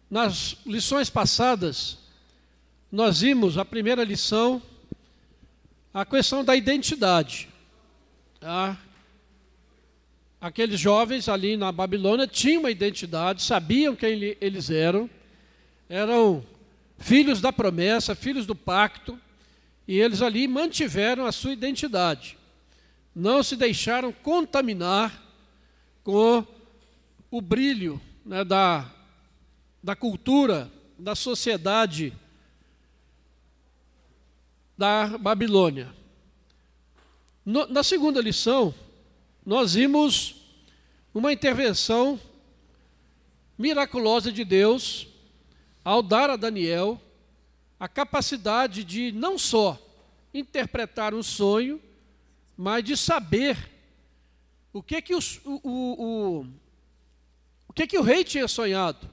Nas lições passadas, nós vimos a primeira lição, a questão da identidade. Tá? Aqueles jovens ali na Babilônia tinham uma identidade, sabiam quem eles eram filhos da promessa, filhos do pacto, e eles ali mantiveram a sua identidade. Não se deixaram contaminar com o brilho, né, da cultura, da sociedade da Babilônia. Na segunda lição, nós vimos uma intervenção miraculosa de Deus ao dar a Daniel a capacidade de não só interpretar um sonho, mas de saber o que o rei tinha sonhado.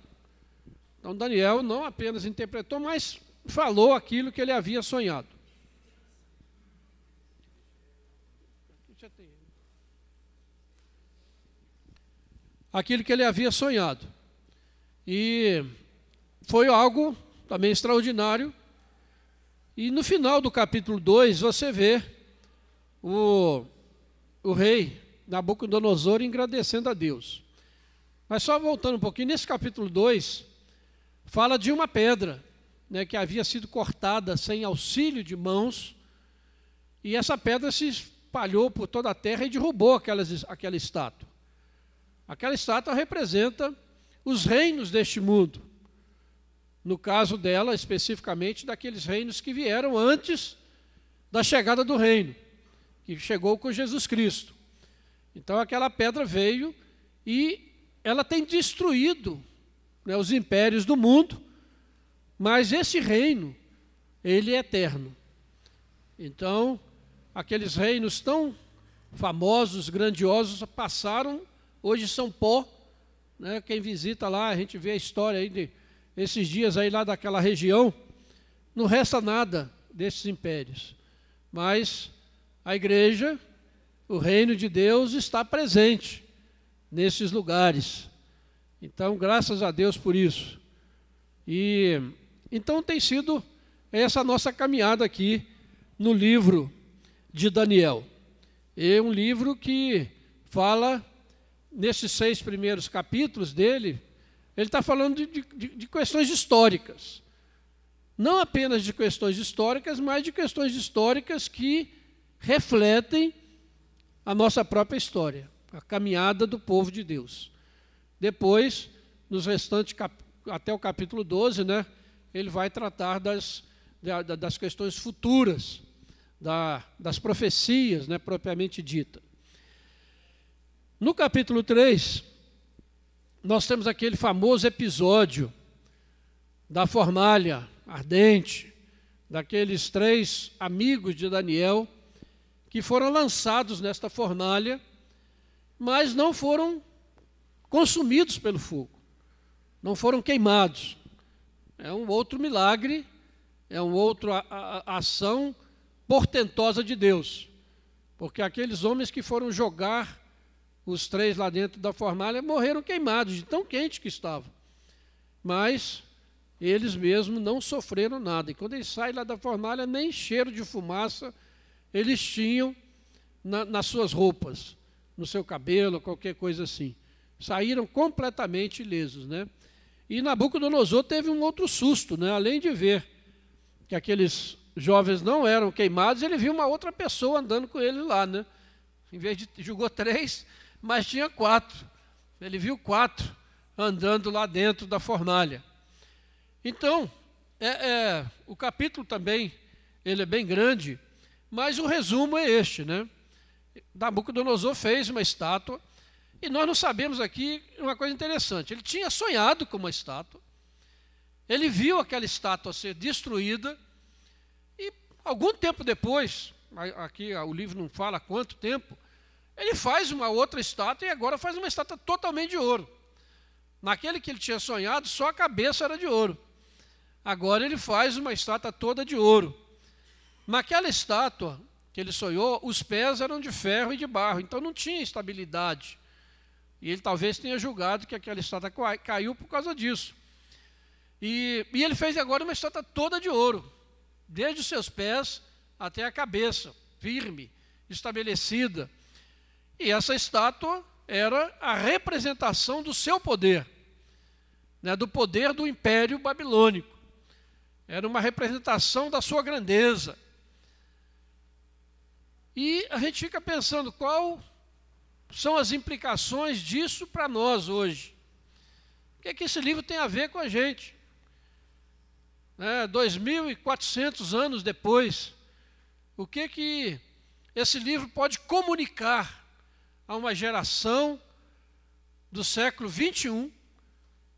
Então Daniel não apenas interpretou, mas falou aquilo que ele havia sonhado. Aquilo que ele havia sonhado. E foi algo também extraordinário. E no final do capítulo 2, você vê o rei Nabucodonosor agradecendo a Deus. Mas só voltando um pouquinho, nesse capítulo 2, fala de uma pedra, né, que havia sido cortada sem auxílio de mãos, e essa pedra se espalhou por toda a terra e derrubou aquela estátua. Aquela estátua representa os reinos deste mundo. No caso dela, especificamente, daqueles reinos que vieram antes da chegada do reino, que chegou com Jesus Cristo. Então aquela pedra veio e ela tem destruído, né, os impérios do mundo, mas esse reino, ele é eterno. Então, aqueles reinos tão famosos, grandiosos, passaram, hoje são pó, né? Quem visita lá, a gente vê a história aí esses dias aí lá daquela região, não resta nada desses impérios. Mas a igreja, o reino de Deus está presente nesses lugares. Então, graças a Deus por isso. E então tem sido essa nossa caminhada aqui no livro de Daniel. É um livro que fala, nesses 6 primeiros capítulos dele, ele está falando de questões históricas. Não apenas de questões históricas, mas de questões históricas que refletem a nossa própria história, a caminhada do povo de Deus. Depois, nos restantes, até o capítulo 12, né, ele vai tratar das questões futuras, das profecias, né, propriamente dita. No capítulo 3, nós temos aquele famoso episódio da fornalha ardente, daqueles 3 amigos de Daniel, que foram lançados nesta fornalha, mas não foram consumidos pelo fogo, não foram queimados. É um outro milagre, é uma outra ação portentosa de Deus, porque aqueles homens que foram jogar os 3 lá dentro da fornalha morreram queimados, de tão quente que estava. Mas eles mesmos não sofreram nada. E quando eles saem lá da fornalha, nem cheiro de fumaça eles tinham nas suas roupas, no seu cabelo, qualquer coisa assim. Saíram completamente ilesos, né? E Nabucodonosor teve um outro susto, né? Além de ver que aqueles jovens não eram queimados, ele viu uma outra pessoa andando com ele lá, né? Em vez de julgou 3, mas tinha 4. Ele viu 4 andando lá dentro da fornalha. Então, o capítulo também, ele é bem grande, mas o resumo é este, né? Nabucodonosor fez uma estátua, e nós não sabemos aqui uma coisa interessante. Ele tinha sonhado com uma estátua, ele viu aquela estátua ser destruída, e algum tempo depois, aqui o livro não fala quanto tempo, ele faz uma outra estátua e agora faz uma estátua totalmente de ouro. Naquele que ele tinha sonhado, só a cabeça era de ouro. Agora ele faz uma estátua toda de ouro. Naquela estátua que ele sonhou, os pés eram de ferro e de barro, então não tinha estabilidade. E ele talvez tenha julgado que aquela estátua caiu por causa disso. E ele fez agora uma estátua toda de ouro, desde os seus pés até a cabeça, firme, estabelecida. E essa estátua era a representação do seu poder, né, do poder do Império Babilônico. Era uma representação da sua grandeza. E a gente fica pensando, qual são as implicações disso para nós hoje? O que é que esse livro tem a ver com a gente? 2.400 anos depois, o que é que esse livro pode comunicar a uma geração do século XXI,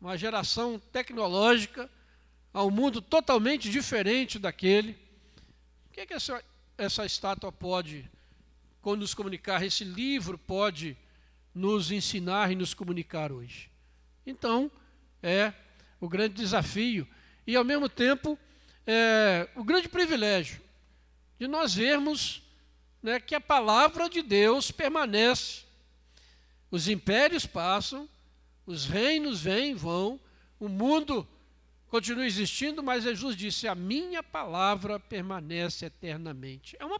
uma geração tecnológica, a um mundo totalmente diferente daquele? O que é que essa estátua pode nos comunicar, esse livro pode nos ensinar e nos comunicar hoje? Então, é o grande desafio e, ao mesmo tempo, o grande privilégio de nós vermos, né, que a palavra de Deus permanece. Os impérios passam, os reinos vêm e vão, o mundo continua existindo, mas Jesus disse, a minha palavra permanece eternamente. É uma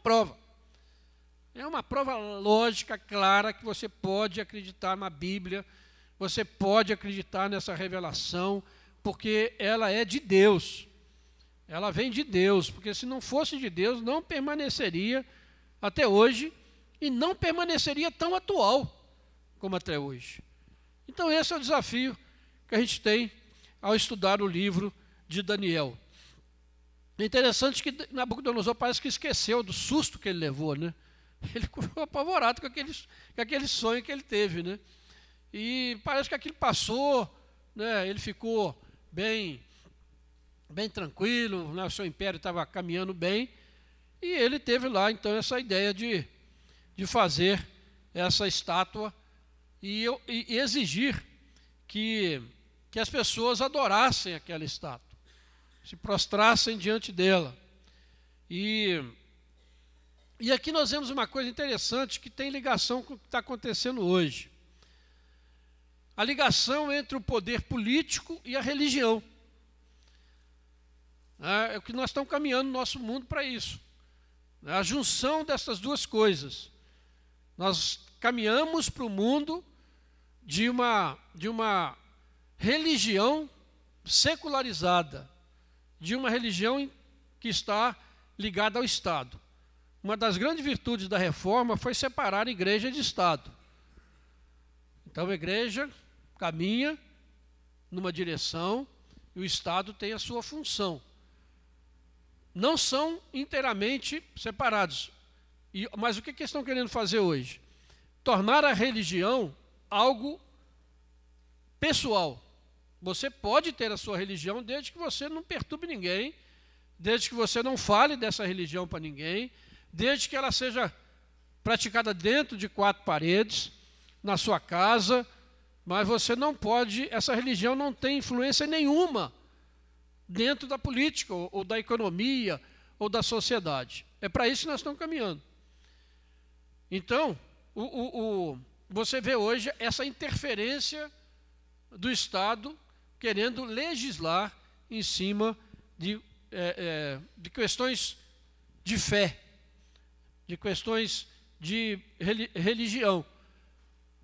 prova lógica, clara, que você pode acreditar na Bíblia, você pode acreditar nessa revelação, porque ela é de Deus, ela vem de Deus, porque se não fosse de Deus, não permaneceria até hoje, e não permaneceria tão atual como até hoje. Então esse é o desafio que a gente tem ao estudar o livro de Daniel. É interessante que Nabucodonosor parece que esqueceu do susto que ele levou, né? Ele ficou apavorado com aquele sonho que ele teve, né? E parece que aquilo passou, né? Ele ficou bem tranquilo, né? O seu império estava caminhando bem, e ele teve lá então essa ideia de fazer essa estátua e exigir que as pessoas adorassem aquela estátua, se prostrassem diante dela. E aqui nós vemos uma coisa interessante que tem ligação com o que está acontecendo hoje. A ligação entre o poder político e a religião. É o que nós estamos caminhando no nosso mundo para isso. A junção dessas duas coisas. Nós caminhamos para o mundo de uma religião secularizada, de uma religião que está ligada ao Estado. Uma das grandes virtudes da reforma foi separar a igreja de Estado. Então a igreja caminha numa direção e o Estado tem a sua função. Não são inteiramente separados. Mas o que eles estão querendo fazer hoje? Tornar a religião algo pessoal. Você pode ter a sua religião desde que você não perturbe ninguém, desde que você não fale dessa religião para ninguém, desde que ela seja praticada dentro de 4 paredes, na sua casa, mas você não pode, essa religião não tem influência nenhuma dentro da política, ou da economia, ou da sociedade. É para isso que nós estamos caminhando. Então, você vê hoje essa interferência do Estado querendo legislar em cima de questões de fé, de questões de religião.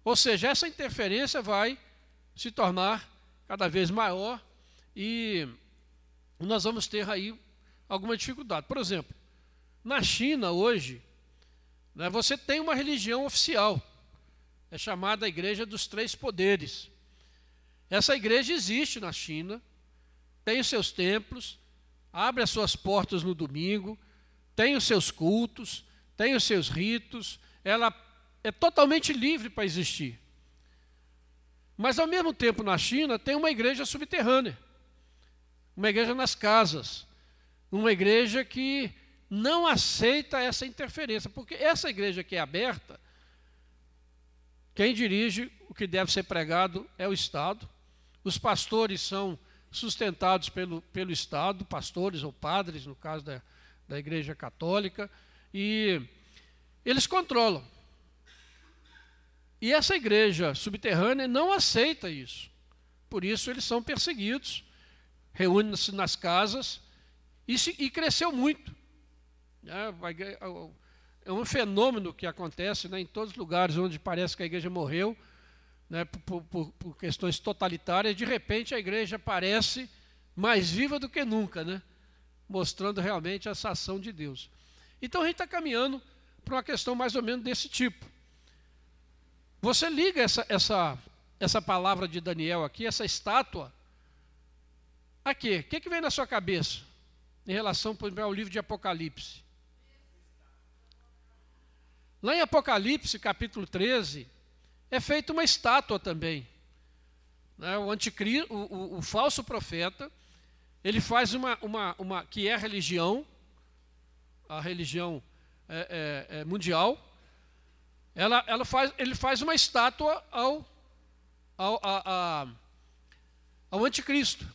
Ou seja, essa interferência vai se tornar cada vez maior e nós vamos ter aí alguma dificuldade. Por exemplo, na China hoje, né, você tem uma religião oficial, é chamada a Igreja dos Três Poderes. Essa igreja existe na China, tem os seus templos, abre as suas portas no domingo, tem os seus cultos, tem os seus ritos, ela é totalmente livre para existir. Mas, ao mesmo tempo, na China, tem uma igreja subterrânea, uma igreja nas casas, uma igreja que não aceita essa interferência, porque essa igreja que é aberta, quem dirige o que deve ser pregado é o Estado, os pastores são sustentados pelo Estado, pastores ou padres, no caso da Igreja Católica, e eles controlam. E essa igreja subterrânea não aceita isso. Por isso eles são perseguidos, reúne-se nas casas e cresceu muito. É um fenômeno que acontece, né, em todos os lugares onde parece que a igreja morreu, né, por questões totalitárias. De repente a igreja parece mais viva do que nunca, né, mostrando realmente essa ação de Deus. Então a gente está caminhando para uma questão mais ou menos desse tipo. Você liga essa palavra de Daniel aqui, essa estátua, a quê? O que vem na sua cabeça em relação, por exemplo, ao livro de Apocalipse? Lá em Apocalipse, capítulo 13, é feita uma estátua também. O anticristo, o falso profeta, ele faz uma que é a religião mundial. Ele faz uma estátua ao anticristo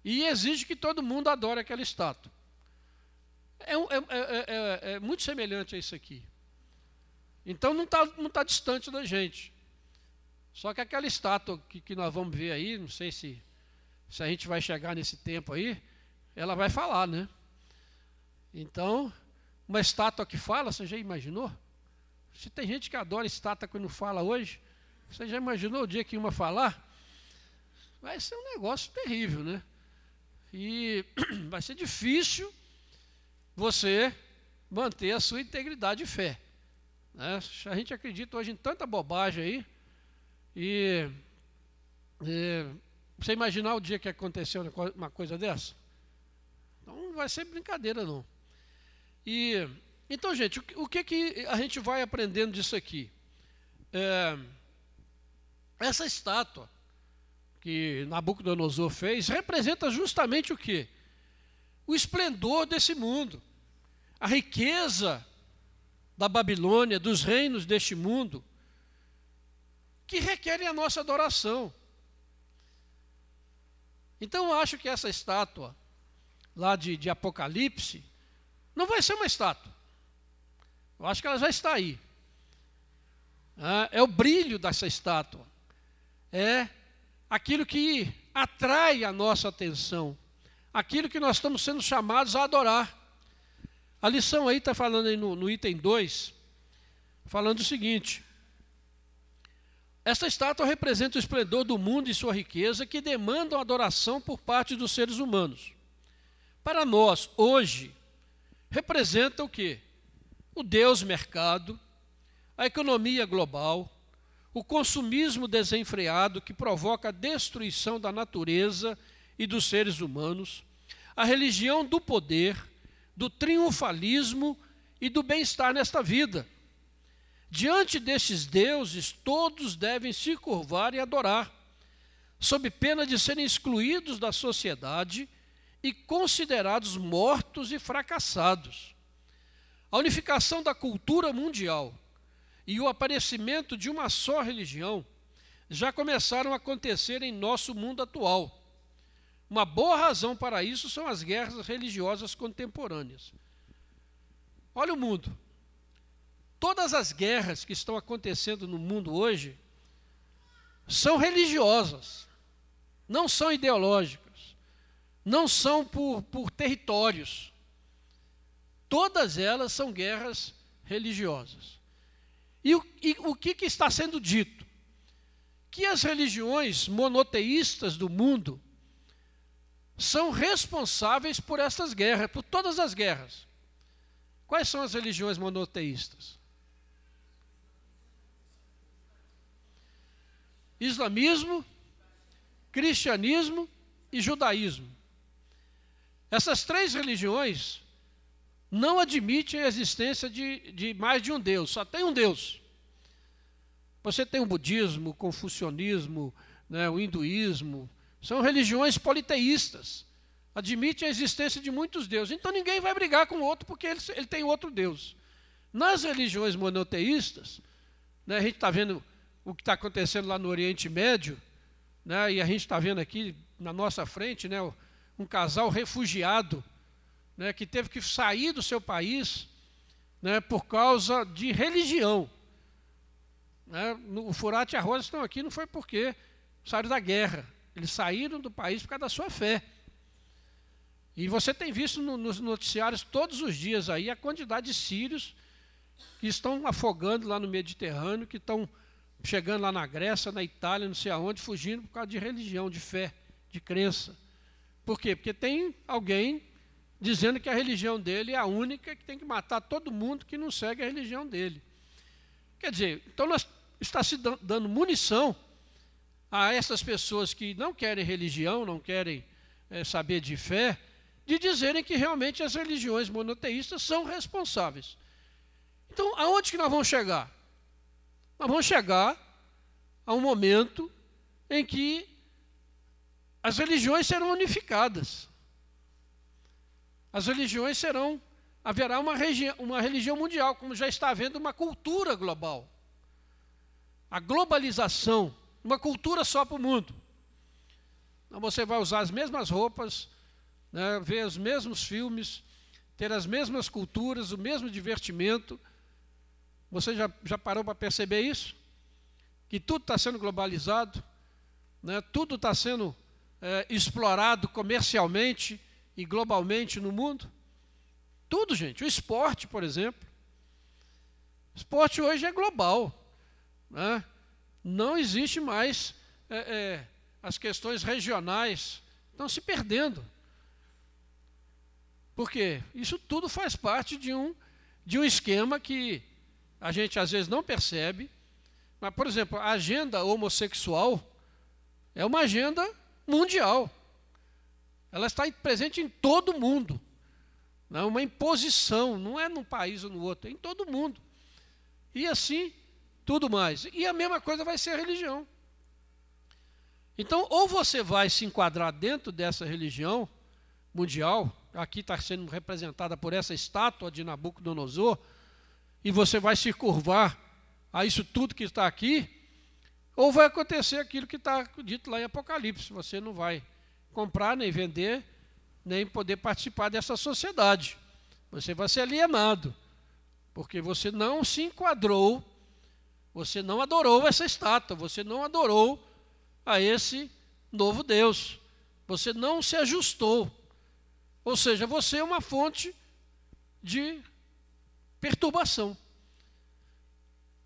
e exige que todo mundo adore aquela estátua. É muito semelhante a isso aqui. Então não tá distante da gente. Só que aquela estátua que nós vamos ver aí, não sei se a gente vai chegar nesse tempo aí, ela vai falar, né? Então, uma estátua que fala, você já imaginou? Se tem gente que adora estátua que não fala hoje, você já imaginou o dia que uma falar? Vai ser um negócio terrível, né? E vai ser difícil você manter a sua integridade de fé. Né? A gente acredita hoje em tanta bobagem aí. E você imaginar o dia que aconteceu uma coisa dessa? Então não vai ser brincadeira, não. Então, gente, o que a gente vai aprendendo disso aqui? Essa estátua que Nabucodonosor fez representa justamente o quê? O esplendor desse mundo, a riqueza da Babilônia, dos reinos deste mundo, que requerem a nossa adoração. Então eu acho que essa estátua lá de Apocalipse não vai ser uma estátua. Eu acho que ela já está aí. É o brilho dessa estátua. É aquilo que atrai a nossa atenção. Aquilo que nós estamos sendo chamados a adorar. A lição aí está falando aí no item 2, falando o seguinte: esta estátua representa o esplendor do mundo e sua riqueza que demandam adoração por parte dos seres humanos. Para nós, hoje, representa o quê? O Deus mercado, a economia global, o consumismo desenfreado que provoca a destruição da natureza e dos seres humanos, a religião do poder, do triunfalismo e do bem-estar nesta vida. Diante destes deuses, todos devem se curvar e adorar, sob pena de serem excluídos da sociedade e considerados mortos e fracassados. A unificação da cultura mundial e o aparecimento de uma só religião já começaram a acontecer em nosso mundo atual. Uma boa razão para isso são as guerras religiosas contemporâneas. Olha o mundo. Todas as guerras que estão acontecendo no mundo hoje são religiosas, não são ideológicas, não são por territórios. Todas elas são guerras religiosas. E o que está sendo dito? Que as religiões monoteístas do mundo são responsáveis por essas guerras, por todas as guerras. Quais são as religiões monoteístas? Islamismo, cristianismo e judaísmo. Essas três religiões não admitem a existência de mais de um Deus, só tem um Deus. Você tem o budismo, o confucionismo, né, o hinduísmo, são religiões politeístas, admitem a existência de muitos deuses. Então ninguém vai brigar com o outro porque ele tem outro Deus. Nas religiões monoteístas, né, a gente está vendo o que está acontecendo lá no Oriente Médio, né, e a gente está vendo aqui na nossa frente, né, um casal refugiado, né, que teve que sair do seu país, né, por causa de religião. Né, o Furate e a Rosa estão aqui não foi porque saíram da guerra. Eles saíram do país por causa da sua fé. E você tem visto nos noticiários todos os dias aí a quantidade de sírios que estão afogando lá no Mediterrâneo, que estão chegando lá na Grécia, na Itália, não sei aonde, fugindo por causa de religião, de fé, de crença. Por quê? Porque tem alguém dizendo que a religião dele é a única, que tem que matar todo mundo que não segue a religião dele. Quer dizer, então está se dando munição a essas pessoas que não querem religião, não querem saber de fé, de dizerem que realmente as religiões monoteístas são responsáveis. Então, aonde que nós vamos chegar? Nós vamos chegar a um momento em que as religiões serão unificadas. As religiões serão, haverá uma religião mundial, como já está havendo uma cultura global. A globalização, uma cultura só para o mundo. Então você vai usar as mesmas roupas, né, ver os mesmos filmes, ter as mesmas culturas, o mesmo divertimento. Você já parou para perceber isso? Que tudo está sendo globalizado, né, tudo está sendo explorado comercialmente e globalmente no mundo. Tudo, gente. O esporte, por exemplo. O esporte hoje é global, né? Não existe mais as questões regionais, estão se perdendo. Por quê? Isso tudo faz parte de um esquema que a gente às vezes não percebe. Mas, por exemplo, a agenda homossexual é uma agenda mundial. Ela está presente em todo o mundo. Não é uma imposição, não é num país ou no outro, é em todo o mundo. E assim, tudo mais. E a mesma coisa vai ser a religião. Então, ou você vai se enquadrar dentro dessa religião mundial, aqui está sendo representada por essa estátua de Nabucodonosor, e você vai se curvar a isso tudo que está aqui, ou vai acontecer aquilo que está dito lá em Apocalipse. Você não vai comprar, nem vender, nem poder participar dessa sociedade. Você vai ser alienado, porque você não se enquadrou, você não adorou essa estátua, você não adorou a esse novo Deus, você não se ajustou. Ou seja, você é uma fonte de perturbação.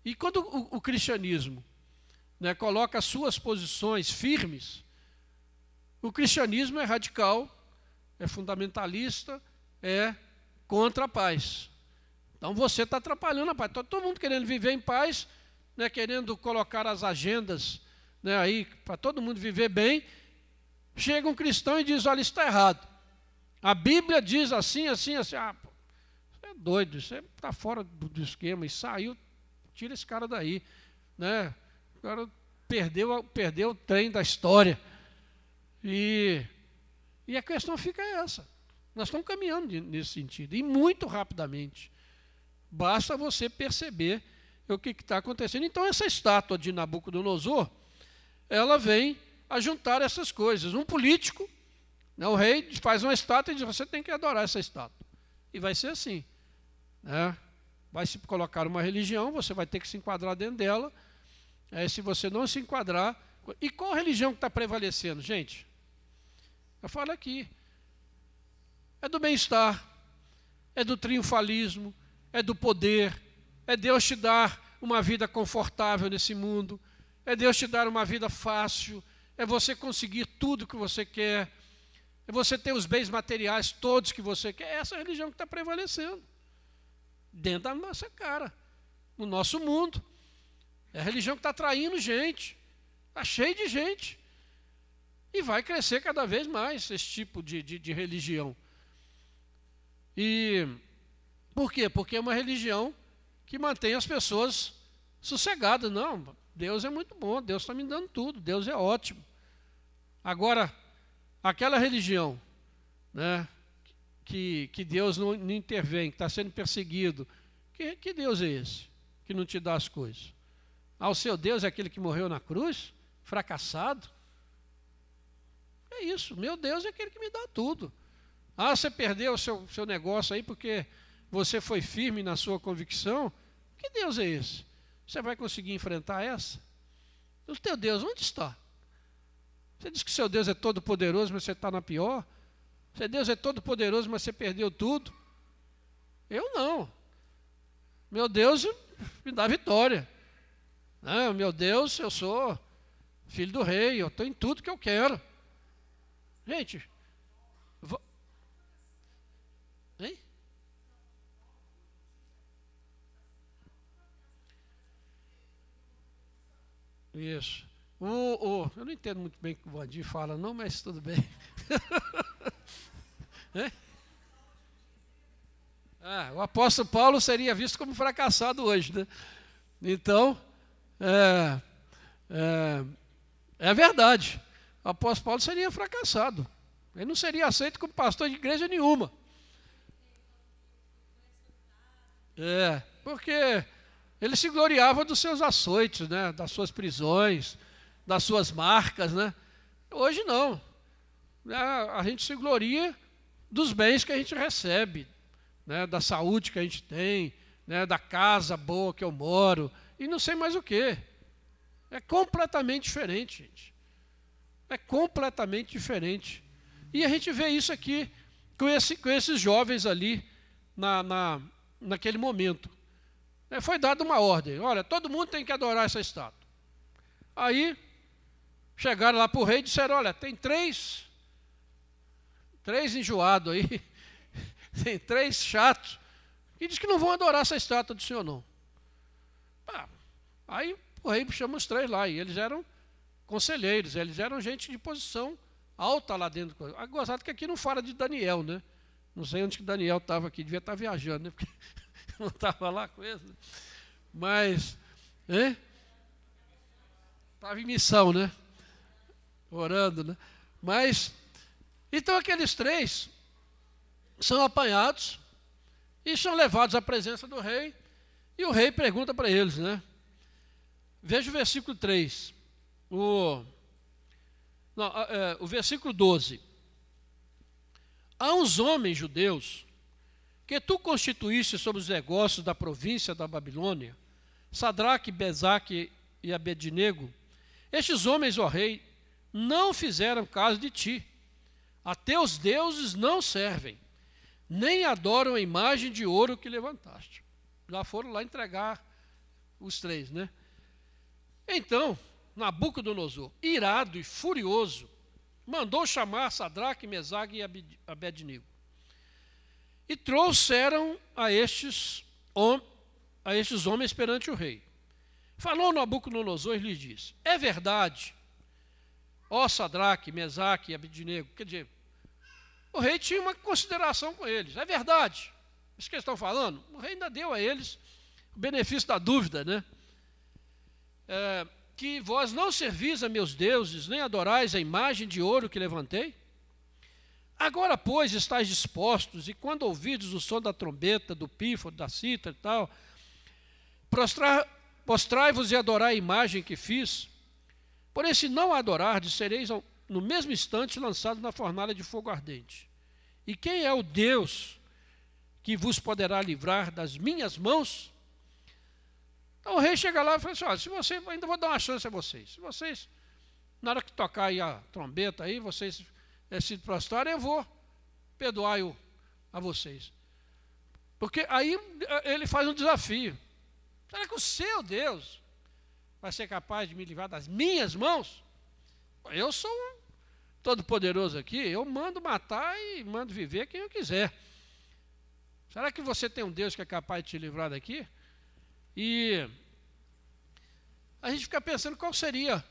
E quando o cristianismo, né, coloca as suas posições firmes, o cristianismo é radical, é fundamentalista, é contra a paz. Então você está atrapalhando a paz. Está todo mundo querendo viver em paz, né, querendo colocar as agendas, né, aí para todo mundo viver bem. Chega um cristão e diz: olha, isso está errado. A Bíblia diz assim, assim, assim. Ah, pô, você é doido, você está fora do esquema. E saiu, tira esse cara daí. Né? O cara perdeu o trem da história. E a questão fica essa. Nós estamos caminhando nesse sentido, e muito rapidamente. Basta você perceber o que está acontecendo. Então, essa estátua de Nabucodonosor, ela vem a juntar essas coisas. Um político, né, o rei, faz uma estátua e diz: você tem que adorar essa estátua. E vai ser assim. Né? Vai se colocar uma religião, você vai ter que se enquadrar dentro dela. Se você não se enquadrar... E qual religião que está prevalecendo, gente? Eu falo aqui. É do bem-estar, é do triunfalismo, é do poder, é Deus te dar uma vida confortável nesse mundo, é Deus te dar uma vida fácil, é você conseguir tudo que você quer, é você ter os bens materiais todos que você quer. É essa religião que está prevalecendo dentro da nossa cara, no nosso mundo. É a religião que está atraindo gente, está cheio de gente. E vai crescer cada vez mais esse tipo de religião. E por quê? Porque é uma religião que mantém as pessoas sossegadas. Não, Deus é muito bom, Deus está me dando tudo, Deus é ótimo. Agora, aquela religião, né, que Deus não intervém, que está sendo perseguido, que Deus é esse que não te dá as coisas? O seu Deus é aquele que morreu na cruz, fracassado? É isso, meu Deus é aquele que me dá tudo. Você perdeu o seu negócio aí porque você foi firme na sua convicção? Que Deus é esse? Você vai conseguir enfrentar essa? O teu Deus, onde está? Você diz que seu Deus é todo poderoso, mas você está na pior? Seu Deus é todo poderoso, mas você perdeu tudo? Eu não. Meu Deus me dá vitória. Não, meu Deus, eu sou filho do rei, eu estou em tudo que eu quero. Gente, hein? Isso. Eu não entendo muito bem o que o Vandir fala, não, mas tudo bem. O apóstolo Paulo seria visto como fracassado hoje, né? Então, é verdade. O apóstolo Paulo seria fracassado. Ele não seria aceito como pastor de igreja nenhuma. Porque ele se gloriava dos seus açoites, né? Das suas prisões, das suas marcas, né? Hoje não. A gente se gloria dos bens que a gente recebe, né? Da saúde que a gente tem, né? Da casa boa que eu moro, e não sei mais o quê. É completamente diferente, gente. É completamente diferente. E a gente vê isso aqui com esses jovens ali naquele momento. Foi dada uma ordem: olha, todo mundo tem que adorar essa estátua. Aí chegaram lá para o rei e disseram: olha, tem três enjoados aí, tem 3 chatos, que diz que não vão adorar essa estátua do senhor, não. Aí o rei chama os 3 lá, e eles eram conselheiros, eles eram gente de posição alta lá dentro. Gozado que aqui não fala de Daniel, né? Não sei onde que Daniel estava aqui, devia estar viajando, né? Porque não estava lá com eles. Né? Mas, estava em missão, né? Orando, né? Mas, então aqueles 3 são apanhados e são levados à presença do rei, e o rei pergunta para eles, né? Veja o versículo 3. O versículo 12. Há uns homens judeus que tu constituíste sobre os negócios da província da Babilônia, Sadraque, Mesaque e Abednego. Estes homens, ó rei, não fizeram caso de ti. A teus deuses não servem, nem adoram a imagem de ouro que levantaste. Já foram lá entregar os 3, né? Então, Nabucodonosor, irado e furioso, mandou chamar Sadraque, Mesaque e Abednego. E trouxeram a estes homens perante o rei. Falou Nabucodonosor e lhes disse: é verdade, ó Sadraque, Mesaque e Abednego. Quer dizer, o rei tinha uma consideração com eles. É verdade. Isso que eles estão falando, o rei ainda deu a eles o benefício da dúvida, né? Que vós não servis a meus deuses, nem adorais a imagem de ouro que levantei? Agora, pois, estáis dispostos, e quando ouvides o som da trombeta, do pífaro, da cítara e tal, postrai-vos e adorai a imagem que fiz. Porém, se não a adorardes, sereis no mesmo instante lançados na fornalha de fogo ardente. E quem é o Deus que vos poderá livrar das minhas mãos? Então o rei chega lá e fala assim: olha, se você, ainda vou dar uma chance a vocês. Se vocês, na hora que tocar aí a trombeta, aí, vocês se prostrarem, eu vou perdoar a vocês. Porque aí ele faz um desafio. Será que o seu Deus vai ser capaz de me livrar das minhas mãos? Eu sou todo-poderoso aqui, eu mando matar e mando viver quem eu quiser. Será que você tem um Deus que é capaz de te livrar daqui? E a gente fica pensando qual seria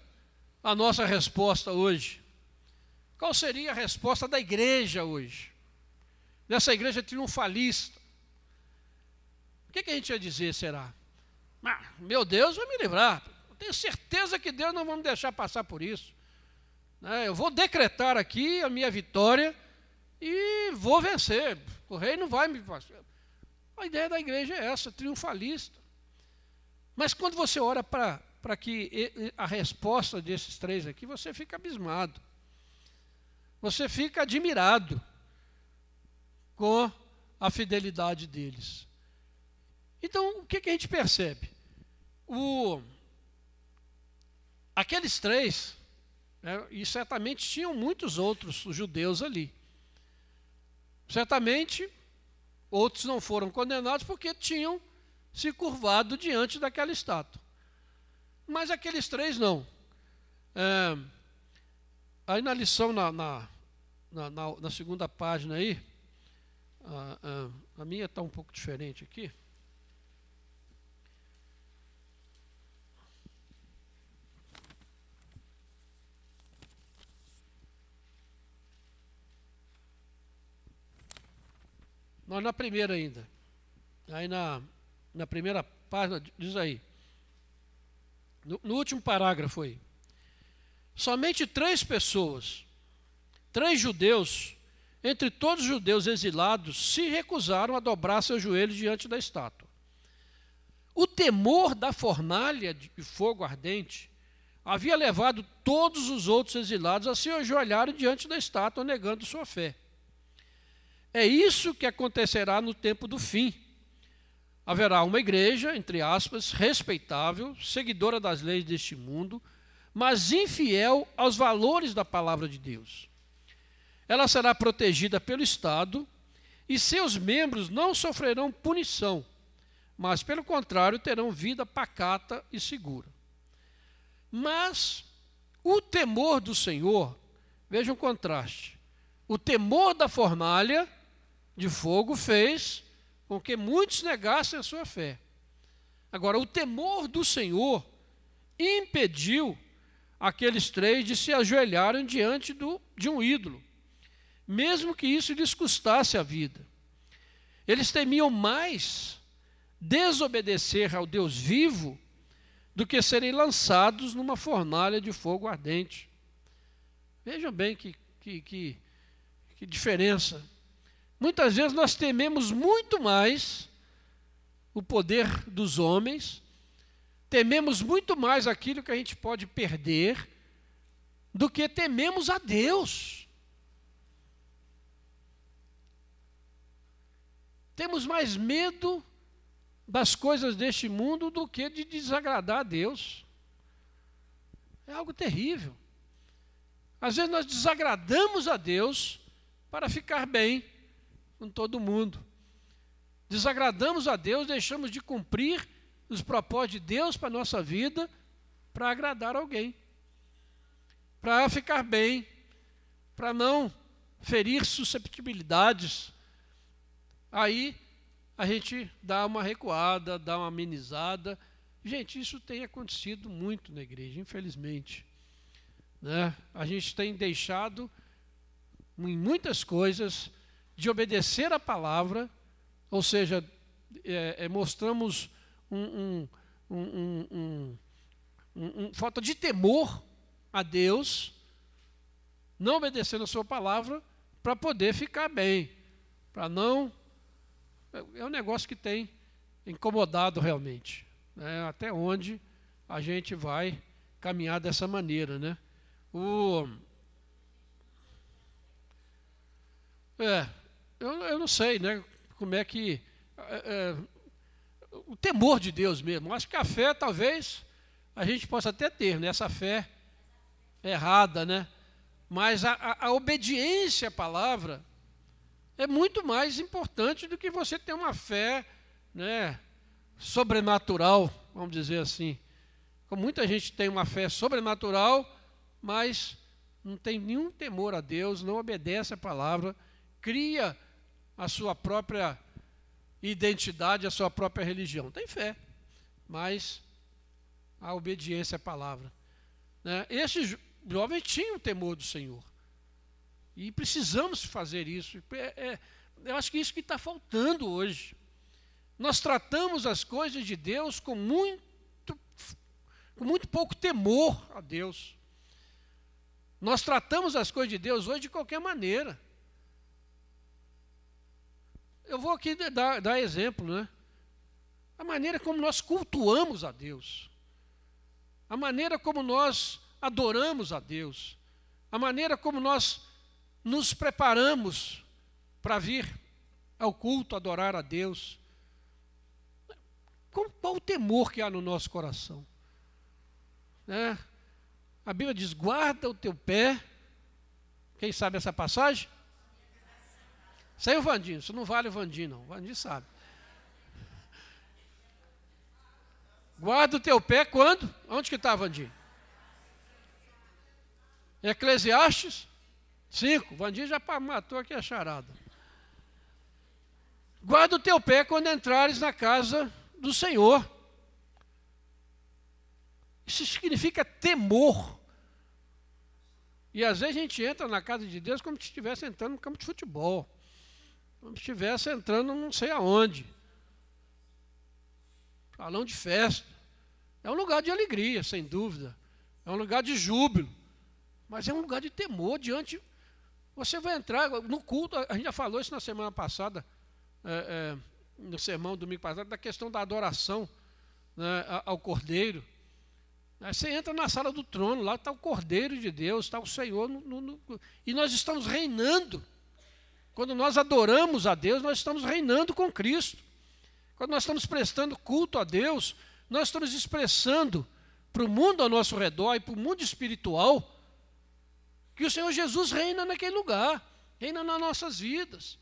a nossa resposta hoje. Qual seria a resposta da igreja hoje? Dessa igreja triunfalista. O que a gente ia dizer, será? Meu Deus vai me livrar. Eu tenho certeza que Deus não vai me deixar passar por isso. Eu vou decretar aqui a minha vitória e vou vencer. O rei não vai me passar. A ideia da igreja é essa, triunfalista. Mas quando você ora para que a resposta desses 3 aqui, você fica abismado. Você fica admirado com a fidelidade deles. Então, o que a gente percebe? Aqueles 3 né? E certamente tinham muitos outros judeus ali. Certamente, outros não foram condenados porque tinham se curvado diante daquela estátua. Mas aqueles 3 não. Aí na lição, na segunda página aí, a minha está um pouco diferente aqui. Nós na primeira ainda. Aí na primeira página diz aí, no último parágrafo aí, somente 3 pessoas, 3 judeus, entre todos os judeus exilados, se recusaram a dobrar seus joelhos diante da estátua. O temor da fornalha de fogo ardente havia levado todos os outros exilados a se ajoelharem diante da estátua, negando sua fé. É isso que acontecerá no tempo do fim. Haverá uma igreja, entre aspas, respeitável, seguidora das leis deste mundo, mas infiel aos valores da palavra de Deus. Ela será protegida pelo Estado e seus membros não sofrerão punição, mas, pelo contrário, terão vida pacata e segura. Mas o temor do Senhor, veja um contraste, o temor da fornalha de fogo fez com que muitos negassem a sua fé. Agora, o temor do Senhor impediu aqueles 3 de se ajoelharem diante de um ídolo, mesmo que isso lhes custasse a vida. Eles temiam mais desobedecer ao Deus vivo do que serem lançados numa fornalha de fogo ardente. Vejam bem que diferença. Muitas vezes nós tememos muito mais o poder dos homens, tememos muito mais aquilo que a gente pode perder, do que tememos a Deus. Temos mais medo das coisas deste mundo do que de desagradar a Deus. É algo terrível. Às vezes nós desagradamos a Deus para ficar bem com todo mundo. Desagradamos a Deus, deixamos de cumprir os propósitos de Deus para a nossa vida para agradar alguém, para ficar bem, para não ferir susceptibilidades. Aí a gente dá uma recuada, dá uma amenizada. Gente, isso tem acontecido muito na igreja, infelizmente, né? A gente tem deixado em muitas coisas de obedecer a palavra, ou seja, mostramos falta de temor a Deus, não obedecendo a sua palavra para poder ficar bem, para não... É um negócio que tem incomodado realmente, né? Até onde a gente vai caminhar dessa maneira, né? Eu não sei, né, como é que... o temor de Deus mesmo. Acho que a fé, talvez, a gente possa até ter, né, essa fé errada, né? Mas a obediência à palavra é muito mais importante do que você ter uma fé, né, sobrenatural, vamos dizer assim. Como muita gente tem uma fé sobrenatural, mas não tem nenhum temor a Deus, não obedece à palavra, cria a sua própria identidade, a sua própria religião. Tem fé, mas a obediência à palavra, né? Esses jovens tinham temor do Senhor. E precisamos fazer isso. Eu acho que isso que está faltando hoje. Nós tratamos as coisas de Deus com muito pouco temor a Deus. Nós tratamos as coisas de Deus hoje de qualquer maneira. Eu vou aqui dar exemplo, né? A maneira como nós cultuamos a Deus, a maneira como nós adoramos a Deus, a maneira como nós nos preparamos para vir ao culto, adorar a Deus. Qual o temor que há no nosso coração, né? A Bíblia diz, guarda o teu pé. Quem sabe essa passagem? Sem o Vandinho, isso não vale o Vandinho, não. O Vandinho sabe. Guarda o teu pé quando? Onde que está, Vandinho? Eclesiastes 5. Vandinho já matou aqui a charada. Guarda o teu pé quando entrares na casa do Senhor. Isso significa temor. E às vezes a gente entra na casa de Deus como se estivesse entrando no campo de futebol. Como se estivesse entrando não sei aonde. Salão de festa. É um lugar de alegria, sem dúvida. É um lugar de júbilo. Mas é um lugar de temor diante. Você vai entrar no culto, a gente já falou isso na semana passada, no sermão domingo passado, da questão da adoração, né, ao Cordeiro. Aí você entra na sala do trono, lá está o Cordeiro de Deus, está o Senhor, e nós estamos reinando. Quando nós adoramos a Deus, nós estamos reinando com Cristo. Quando nós estamos prestando culto a Deus, nós estamos expressando para o mundo ao nosso redor e para o mundo espiritual que o Senhor Jesus reina naquele lugar, reina nas nossas vidas.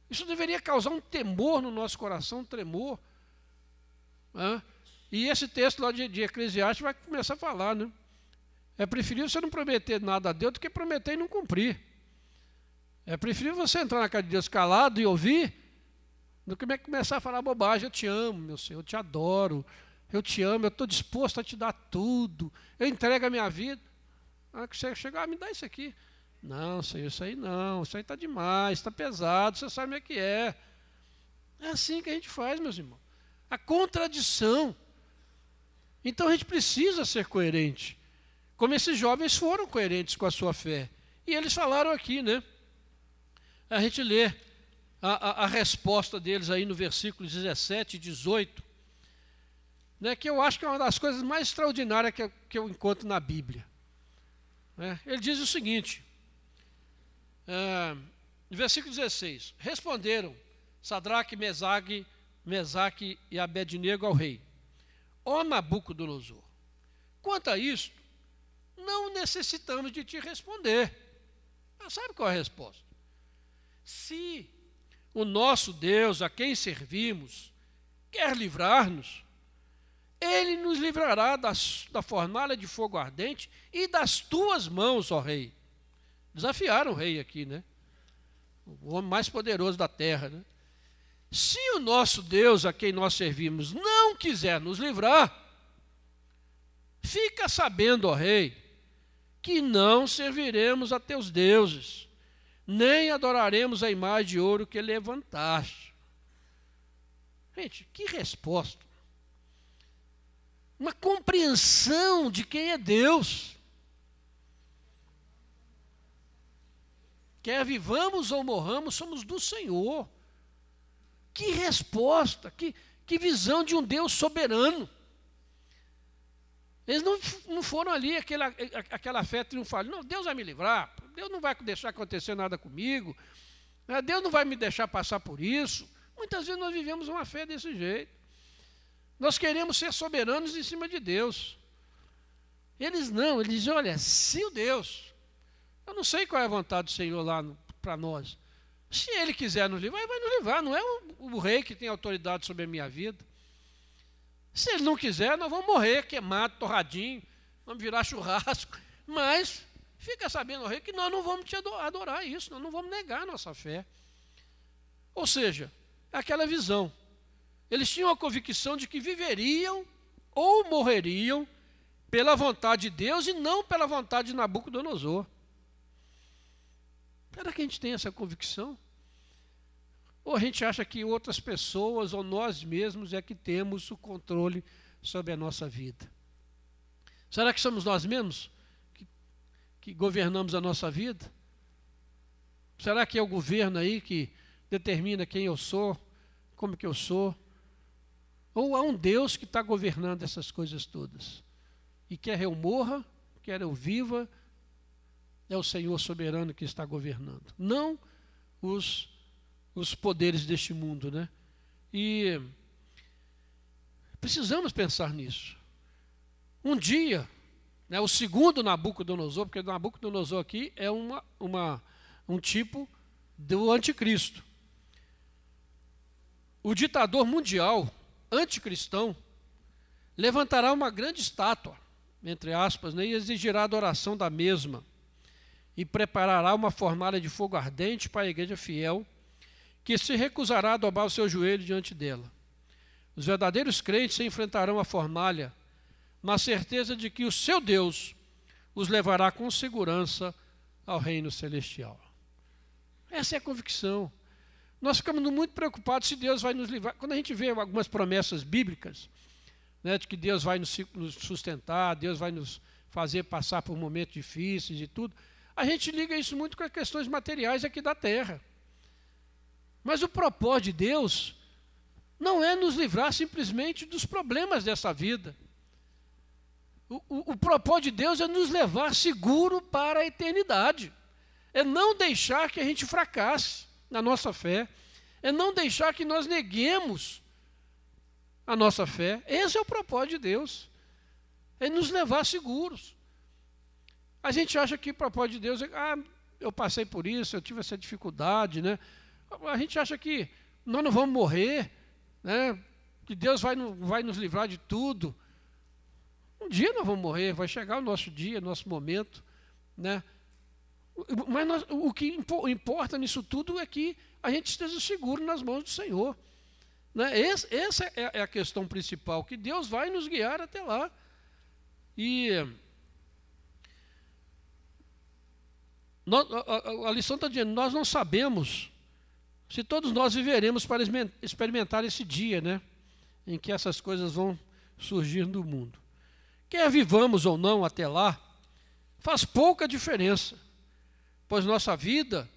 Isso deveria causar um temor no nosso coração, um tremor. Né? E esse texto lá de Eclesiastes vai começar a falar, né? É preferível você não prometer nada a Deus do que prometer e não cumprir. É preferível você entrar na casa de Deus calado e ouvir, do que começar a falar bobagem. Eu te amo, meu Senhor, eu te adoro, eu te amo, eu estou disposto a te dar tudo, eu entrego a minha vida. Ah, que você chegar, me dá isso aqui. Não, Senhor, isso aí não, isso aí está demais, está pesado, você sabe o que é. É assim que a gente faz, meus irmãos. A contradição. Então a gente precisa ser coerente. Como esses jovens foram coerentes com a sua fé. E eles falaram aqui, né? A gente lê a resposta deles aí no versículo 17 e 18, né, que eu acho que é uma das coisas mais extraordinárias que eu encontro na Bíblia. Ele diz o seguinte, no versículo 16, responderam Sadraque, Mesaque e Abednego ao rei, ó Nabucodonosor, quanto a isto, não necessitamos de te responder. Mas sabe qual é a resposta? Se o nosso Deus, a quem servimos, quer livrar-nos, Ele nos livrará da fornalha de fogo ardente e das tuas mãos, ó rei. Desafiaram o rei aqui, né? O homem mais poderoso da terra, né? Se o nosso Deus, a quem nós servimos, não quiser nos livrar, fica sabendo, ó rei, que não serviremos a teus deuses, nem adoraremos a imagem de ouro que levantaste. Gente, que resposta! Uma compreensão de quem é Deus. Quer vivamos ou morramos, somos do Senhor. Que resposta, que visão de um Deus soberano. Eles não foram ali aquela fé triunfal. Não, Deus vai me livrar, Deus não vai deixar acontecer nada comigo, Deus não vai me deixar passar por isso. Muitas vezes nós vivemos uma fé desse jeito. Nós queremos ser soberanos em cima de Deus. Eles não, eles dizem, olha, se o Deus, eu não sei qual é a vontade do Senhor lá para nós. Se Ele quiser nos livrar, Ele vai nos livrar, não é o rei que tem autoridade sobre a minha vida. Se Ele não quiser, nós vamos morrer, queimado, torradinho, vamos virar churrasco, mas fica sabendo, rei, que nós não vamos te adorar isso, nós não vamos negar a nossa fé. Ou seja, aquela visão. Eles tinham a convicção de que viveriam ou morreriam pela vontade de Deus e não pela vontade de Nabucodonosor. Será que a gente tem essa convicção? Ou a gente acha que outras pessoas ou nós mesmos é que temos o controle sobre a nossa vida? Será que somos nós mesmos que governamos a nossa vida? Será que é o governo aí que determina quem eu sou, como que eu sou? Ou há um Deus que está governando essas coisas todas? E quer eu morra, quer eu viva, é o Senhor soberano que está governando. Não os poderes deste mundo, né? E precisamos pensar nisso. Um dia, né, o segundo Nabucodonosor, porque Nabucodonosor aqui é um tipo do anticristo. O ditador mundial, anticristão, levantará uma grande estátua, entre aspas, né, e exigirá a adoração da mesma, e preparará uma fornalha de fogo ardente para a igreja fiel, que se recusará a dobrar o seu joelho diante dela. Os verdadeiros crentes se enfrentarão à fornalha, na certeza de que o seu Deus os levará com segurança ao reino celestial. Essa é a convicção. Nós ficamos muito preocupados se Deus vai nos livrar. Quando a gente vê algumas promessas bíblicas, né, de que Deus vai nos sustentar, Deus vai nos fazer passar por momentos difíceis e tudo, a gente liga isso muito com as questões materiais aqui da terra. Mas o propósito de Deus não é nos livrar simplesmente dos problemas dessa vida. O propósito de Deus é nos levar seguro para a eternidade. É não deixar que a gente fracasse na nossa fé. É não deixar que nós neguemos a nossa fé. Esse é o propósito de Deus. É nos levar seguros. A gente acha que o propósito de Deus é, eu passei por isso, eu tive essa dificuldade, né? A gente acha que nós não vamos morrer, né? Que Deus vai nos livrar de tudo. Um dia nós vamos morrer, vai chegar o nosso dia, nosso momento, né? Mas o que importa nisso tudo é que a gente esteja seguro nas mãos do Senhor, né? Essa é a questão principal, que Deus vai nos guiar até lá. E a lição está dizendo, nós não sabemos se todos nós viveremos para experimentar esse dia, né, em que essas coisas vão surgir no mundo. Quer vivamos ou não até lá, faz pouca diferença, pois nossa vida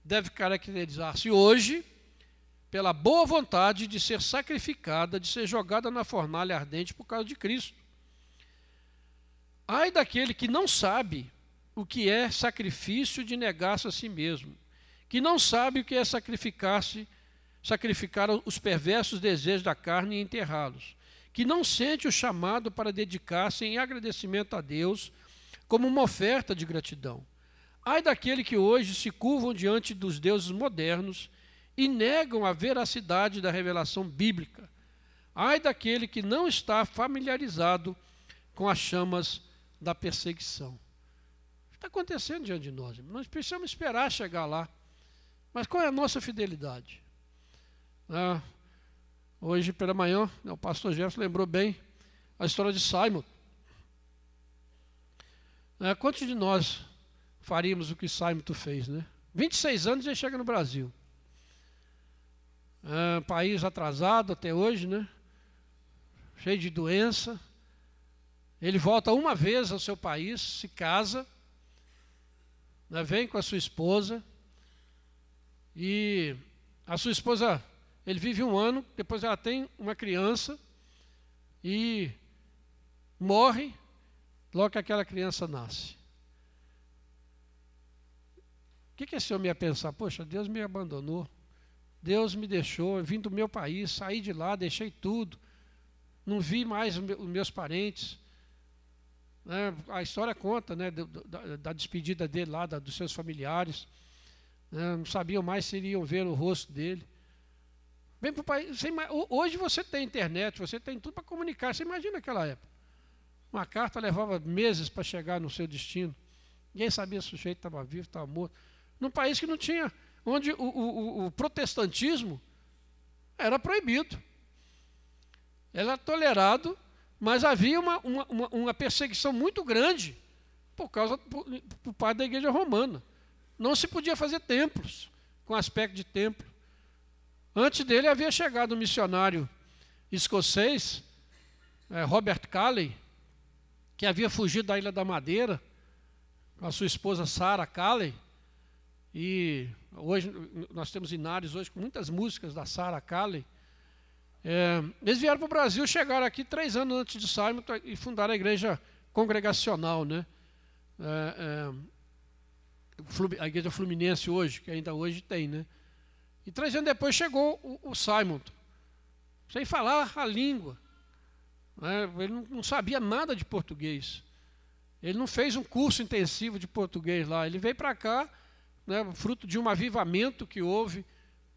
deve caracterizar-se hoje pela boa vontade de ser sacrificada, de ser jogada na fornalha ardente por causa de Cristo. Ai daquele que não sabe o que é sacrifício de negar-se a si mesmo, que não sabe o que é sacrificar os perversos desejos da carne e enterrá-los, que não sente o chamado para dedicar-se em agradecimento a Deus como uma oferta de gratidão. Ai daquele que hoje se curvam diante dos deuses modernos e negam a veracidade da revelação bíblica. Ai daquele que não está familiarizado com as chamas da perseguição. Está acontecendo diante de nós. Nós precisamos esperar chegar lá. Mas qual é a nossa fidelidade? Hoje pela manhã, o pastor Jefferson lembrou bem a história de Simon. Quantos de nós faríamos o que Simon fez, né? 26 anos e ele chega no Brasil. País atrasado até hoje, né? Cheio de doença. Ele volta uma vez ao seu país, se casa, né? Vem com a sua esposa. E a sua esposa, ele vive 1 ano, depois ela tem uma criança e morre logo que aquela criança nasce. O que esse homem ia pensar? Poxa, Deus me abandonou, Deus me deixou, eu vim do meu país, saí de lá, deixei tudo, não vi mais os meus parentes. A história conta, né, da despedida dele lá, dos seus familiares. Não sabiam mais se iriam ver o rosto dele. Vem para o país. Hoje você tem internet, você tem tudo para comunicar. Você imagina aquela época. Uma carta levava meses para chegar no seu destino. Ninguém sabia se o sujeito estava vivo, estava morto. Num país que não tinha, onde o protestantismo era proibido. Era tolerado, mas havia uma perseguição muito grande por parte da igreja romana. Não se podia fazer templos com aspecto de templo. Antes dele havia chegado um missionário escocês, Robert Calley, que havia fugido da Ilha da Madeira com a sua esposa Sarah Calley. E hoje nós temos inários hoje com muitas músicas da Sarah Calley. Eles vieram para o Brasil, chegaram aqui 3 anos antes de Simon e fundaram a igreja congregacional, né? A igreja fluminense hoje, que ainda hoje tem, né? E 3 anos depois chegou o Simon, sem falar a língua, né? Ele não sabia nada de português. Ele não fez um curso intensivo de português lá. Ele veio para cá, né, fruto de um avivamento que houve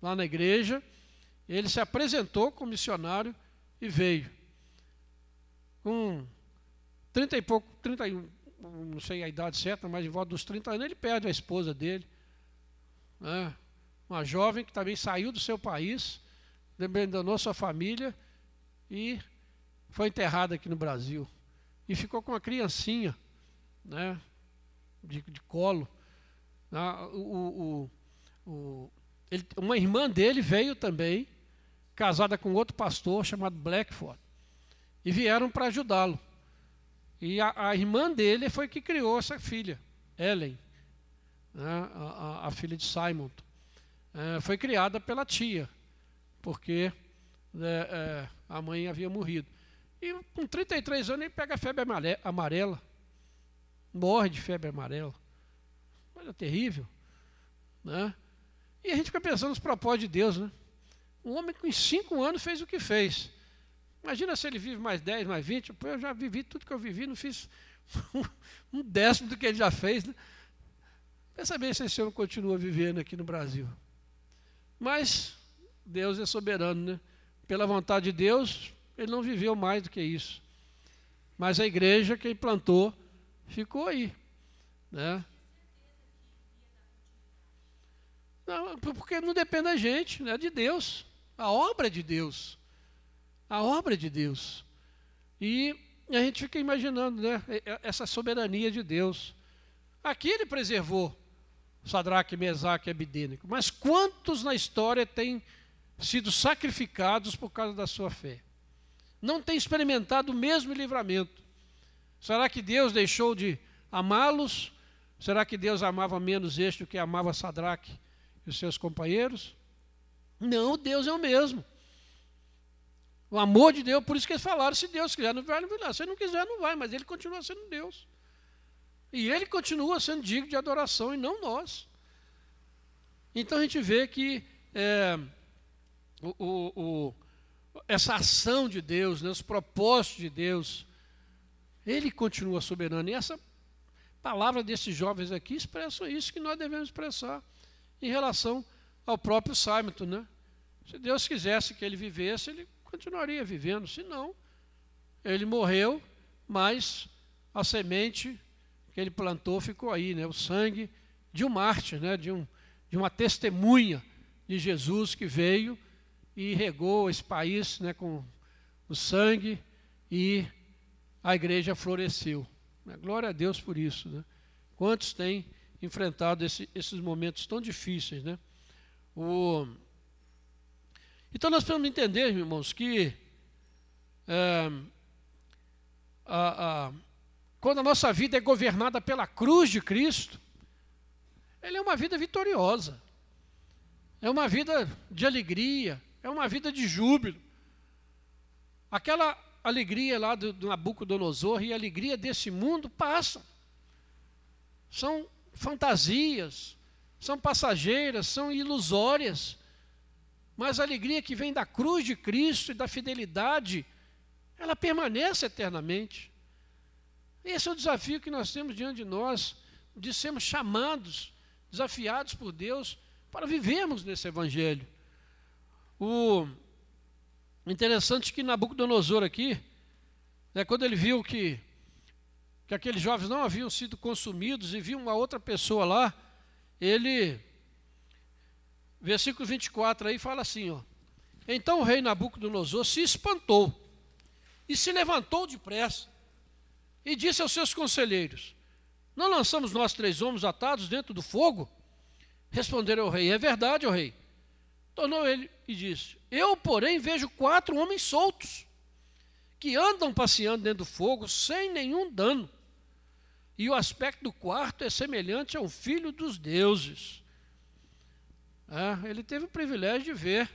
lá na igreja. Ele se apresentou como missionário e veio. Com 30 e pouco, 31, não sei a idade certa, mas em volta dos 30 anos, ele perde a esposa dele. Né? Uma jovem que também saiu do seu país, abandonou sua família e foi enterrada aqui no Brasil. E ficou com uma criancinha, né, de colo. Uma irmã dele veio também, casada com outro pastor chamado Blackford, e vieram para ajudá-lo. E a irmã dele foi que criou essa filha, Ellen, né, a filha de Simon. Foi criada pela tia, porque a mãe havia morrido. E com 33 anos ele pega a febre amarela, morre de febre amarela. Coisa terrível, né? E a gente fica pensando nos propósitos de Deus, né? Um homem com 5 anos fez o que fez. Imagina se ele vive mais 10, mais 20. Eu já vivi tudo que eu vivi, não fiz um décimo do que ele já fez, né? Pensa bem se esse homem continua vivendo aqui no Brasil. Mas Deus é soberano, né? Pela vontade de Deus, ele não viveu mais do que isso. Mas a igreja que ele plantou ficou aí, né? Não, porque não depende da gente, é de Deus. A obra é de Deus. A obra é de Deus. E a gente fica imaginando, né, essa soberania de Deus. Aqui ele preservou Sadraque, Mesaque e Abednego. Mas quantos na história têm sido sacrificados por causa da sua fé? Não têm experimentado o mesmo livramento. Será que Deus deixou de amá-los? Será que Deus amava menos este do que amava Sadraque e os seus companheiros? Não, Deus é o mesmo. O amor de Deus, por isso que eles falaram, se Deus quiser, não vai, não vai. Se não quiser, não vai, mas ele continua sendo Deus. E ele continua sendo digno de adoração e não nós. Então a gente vê que essa ação de Deus, né, os propósitos de Deus, ele continua soberano. E essa palavra desses jovens aqui expressa isso que nós devemos expressar em relação ao próprio Simon, né? Se Deus quisesse que ele vivesse, ele continuaria vivendo. Se não, ele morreu, mas a semente que ele plantou ficou aí, né? O sangue de um mártir, né? de uma testemunha de Jesus que veio e regou esse país, né, com o sangue, e a igreja floresceu. Glória a Deus por isso, né? Quantos têm enfrentado esses momentos tão difíceis, né? Então nós precisamos entender, irmãos, que quando a nossa vida é governada pela cruz de Cristo, ela é uma vida vitoriosa, é uma vida de alegria, é uma vida de júbilo. Aquela alegria lá do Nabucodonosor e a alegria desse mundo passam. São fantasias, são passageiras, são ilusórias. Mas a alegria que vem da cruz de Cristo e da fidelidade, ela permanece eternamente. Esse é o desafio que nós temos diante de nós, de sermos chamados, desafiados por Deus, para vivermos nesse evangelho. O interessante é que Nabucodonosor aqui, né, quando ele viu que aqueles jovens não haviam sido consumidos e viu uma outra pessoa lá, ele, versículo 24 aí fala assim, ó: então o rei Nabucodonosor se espantou e se levantou depressa e disse aos seus conselheiros: não lançamos nós 3 homens atados dentro do fogo? Responderam ao rei: é verdade, ó rei. Tornou ele e disse: eu, porém, vejo 4 homens soltos, que andam passeando dentro do fogo sem nenhum dano. E o aspecto do quarto é semelhante a um filho dos deuses. Ele teve o privilégio de ver,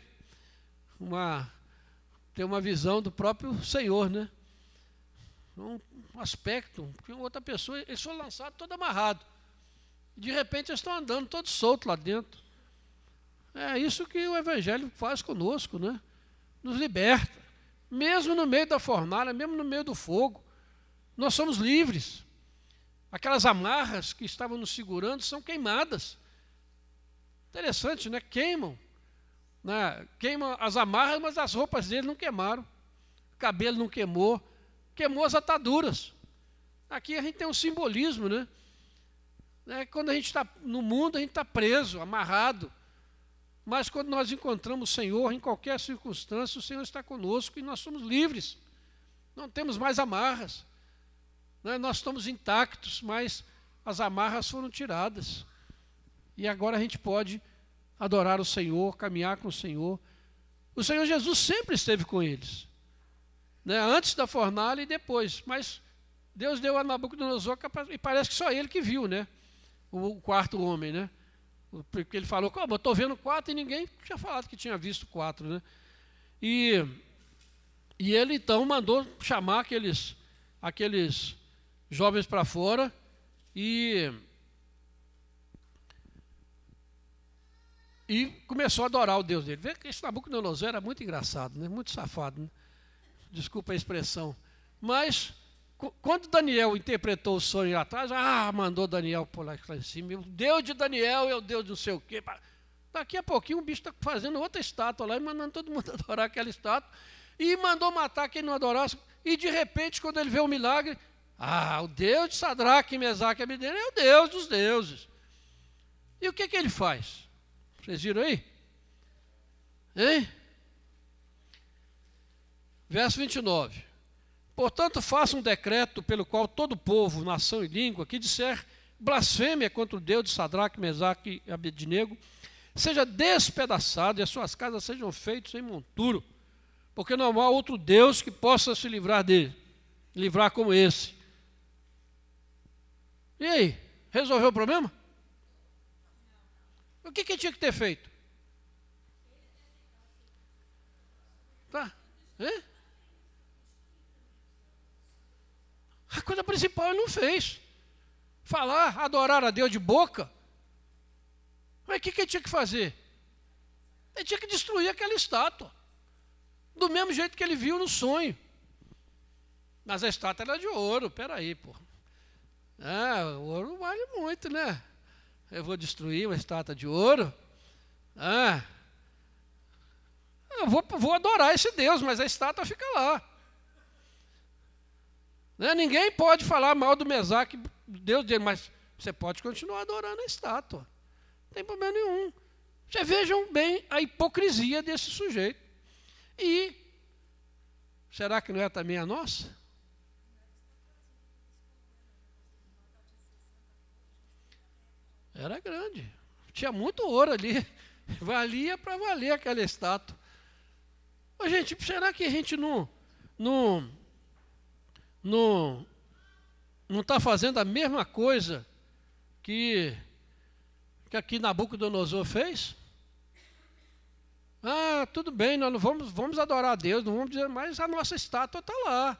ter uma visão do próprio Senhor, né? Um aspecto, que outra pessoa, eles foram lançados todo amarrado. De repente eles estão andando todos soltos lá dentro. É isso que o Evangelho faz conosco, né? Nos liberta. Mesmo no meio da fornalha, mesmo no meio do fogo, nós somos livres. aquelas amarras que estavam nos segurando são queimadas. Interessante, né? Queimam. Né? Queimam as amarras, mas as roupas dele não queimaram. O cabelo não queimou. Queimou as ataduras. Aqui a gente tem um simbolismo, né? Quando a gente está no mundo, a gente está preso, amarrado. Mas quando nós encontramos o Senhor, em qualquer circunstância, o Senhor está conosco e nós somos livres. Não temos mais amarras. Nós estamos intactos, mas as amarras foram tiradas. E agora a gente pode adorar o Senhor, caminhar com o Senhor. O Senhor Jesus sempre esteve com eles. Antes da fornalha e depois. Mas Deus deu a Nabucodonosor, e parece que só ele que viu, né? O quarto homem, né? Porque ele falou, eu estou vendo 4 e ninguém tinha falado que tinha visto 4, né? E ele então mandou chamar aqueles jovens para fora e começou a adorar o Deus dele. Vê que esse Nabucodonosor era muito engraçado, né? Muito safado, né? Desculpa a expressão. Mas quando Daniel interpretou o sonho lá atrás, mandou Daniel pular lá em cima. O Deus de Daniel é o Deus de não sei o quê. Daqui a pouquinho o bicho está fazendo outra estátua lá e mandando todo mundo adorar aquela estátua. E mandou matar quem não adorasse. E de repente, quando ele vê o milagre, o Deus de Sadraque, Mesaque e Abednego é o Deus dos deuses. E o que ele faz? Vocês viram aí? Hein? Verso 29. Portanto, faça um decreto pelo qual todo povo, nação e língua que disser blasfêmia contra o Deus de Sadraque, Mesaque e Abednego, seja despedaçado e as suas casas sejam feitas em monturo, porque não há outro Deus que possa se livrar dele, livrar como esse. E aí? Resolveu o problema? O que tinha que ter feito? Tá? A coisa principal ele não fez. Falar, adorar a Deus de boca. Mas o que ele tinha que fazer? Ele tinha que destruir aquela estátua. Do mesmo jeito que ele viu no sonho. Mas a estátua era de ouro, peraí, pô. O ouro vale muito, né? Eu vou destruir uma estátua de ouro? Eu vou adorar esse Deus, mas a estátua fica lá. Ninguém pode falar mal do Mesaque, Deus dele, mas você pode continuar adorando a estátua. Não tem problema nenhum. Vocês vejam bem a hipocrisia desse sujeito. E será que não é também a nossa? Era grande. Tinha muito ouro ali. Valia para valer aquela estátua. Mas, gente, será que a gente não está fazendo a mesma coisa que aqui Nabucodonosor fez? Tudo bem, nós não vamos adorar a Deus, não vamos dizer, mas a nossa estátua está lá.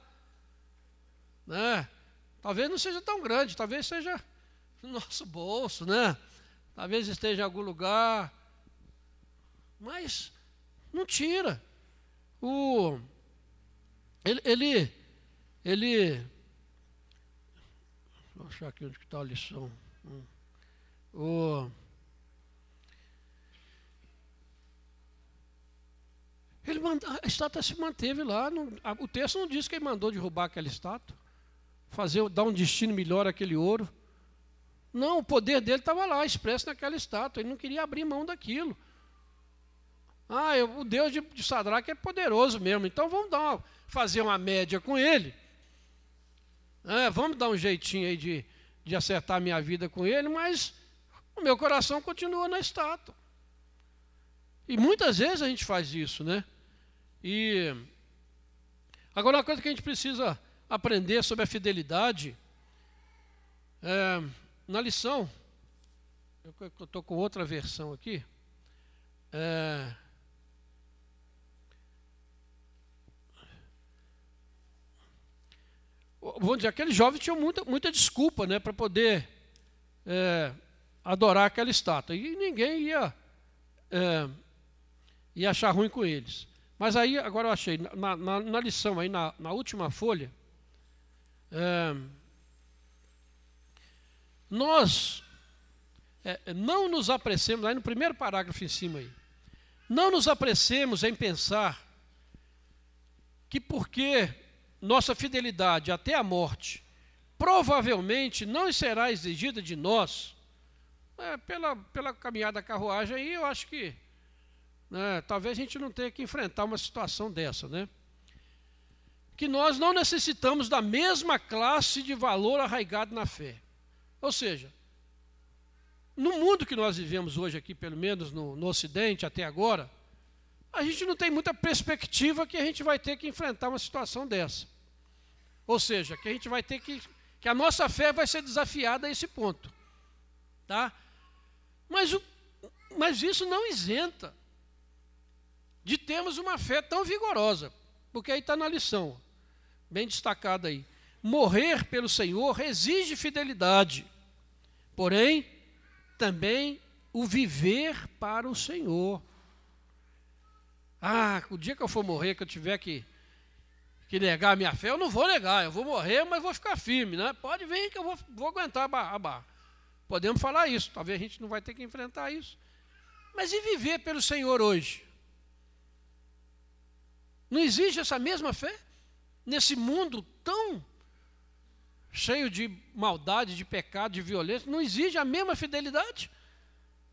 Talvez não seja tão grande, talvez seja no nosso bolso, né? Talvez esteja em algum lugar, mas não tira. Ele vou achar aqui onde está a lição. A estátua se manteve lá. O texto não diz que ele mandou derrubar aquela estátua, dar um destino melhor àquele ouro. Não, o poder dele estava lá, expresso naquela estátua. Ele não queria abrir mão daquilo. O Deus de Sadraque é poderoso mesmo, então vamos fazer uma média com ele. Vamos dar um jeitinho aí de acertar a minha vida com ele, mas o meu coração continua na estátua. E muitas vezes a gente faz isso, né? E agora uma coisa que a gente precisa aprender sobre a fidelidade, na lição, eu estou com outra versão aqui, vamos dizer, aqueles jovens tinham muita desculpa, né, para poder adorar aquela estátua. E ninguém ia achar ruim com eles. Mas aí, agora eu achei, na lição, aí na última folha, nós não nos apressemos, aí no primeiro parágrafo em cima aí, não nos apressemos em pensar que porque nossa fidelidade até a morte provavelmente não será exigida de nós, pela caminhada da carruagem aí, eu acho que talvez a gente não tenha que enfrentar uma situação dessa, né? Que nós não necessitamos da mesma classe de valor arraigado na fé. Ou seja, no mundo que nós vivemos hoje aqui, pelo menos no Ocidente até agora, a gente não tem muita perspectiva que a gente vai ter que enfrentar uma situação dessa. Ou seja, que a gente vai ter que a nossa fé vai ser desafiada a esse ponto. Tá? Mas isso não isenta de termos uma fé tão vigorosa, porque aí está na lição, bem destacada aí. Morrer pelo Senhor exige fidelidade, porém, também o viver para o Senhor. O dia que eu for morrer, que eu tiver que negar a minha fé, eu não vou negar, eu vou morrer, mas vou ficar firme, né? Pode vir que eu vou aguentar a barra. Podemos falar isso, talvez a gente não vai ter que enfrentar isso. Mas e viver pelo Senhor hoje? Não exige essa mesma fé? Nesse mundo tão cheio de maldade, de pecado, de violência, não exige a mesma fidelidade?